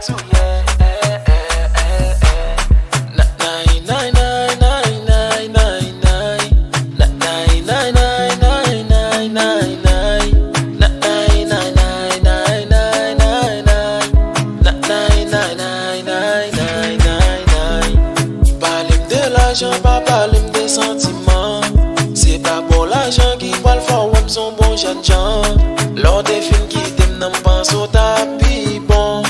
ex ou yeah. Na nai nai nai nai nai nai nai. Na nai nai nai nai nai nai nai. Na nai nai nai nai nai nai nai. Na nai nai nai nai nai nai nai. Parlez de l'argent, pas parlez des sentiments. C'est pas pour l'argent qui va le faire, ouais, son bon jeune gens. Lors des films qui t'aiment, n'en pense au tapis bon.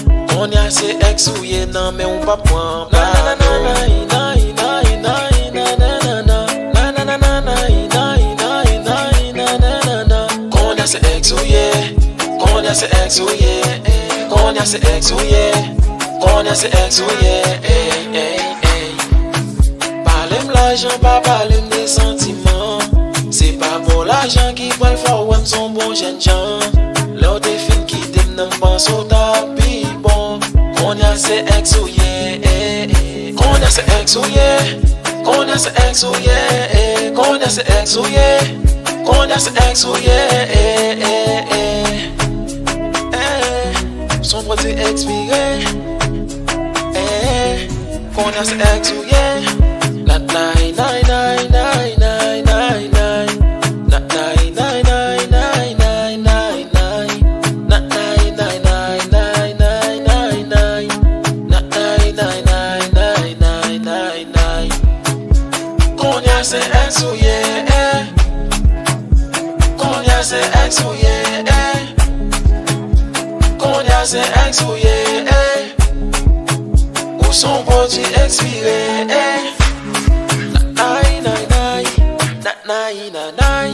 On y a ses ex ou yé, non, mais on pas point. Qu'on y a ses ex ou yé, qu'on y a ses ex ou yé, qu'on y a ses ex ou yé, qu'on y a ses ex ou yé. Parlez-moi l'argent, pas parlez des sentiments. C'est pas pour l'argent qui va le faire, ouais, son bon jeune gens. Lors des films qui t'aiment, n'en pense au tapis bon. Qu'on y a ses ex ou yeah. Qu'on y a ses ex ou yeah. Qu'on y a ses ex ou yeah. Qu'on y a ses ex ou yeah. Qu'on y a ses ex ou yeah. Son produit expiré. Qu'on y a ses ex ou yeah. La nai nai nai nai nai nai nai. Na nai nai nai nai nai nai nai. Na nai nai nai nai nai nai nai. Na nai nai nai nai nai nai nai. Qu'on y a ses ex ou yeah. Qu'on y a ses ex ou yeah. Qu'on y a ses ex ou yeah. Où son produit expiré. Na nai nai nai. Na nai nai nai.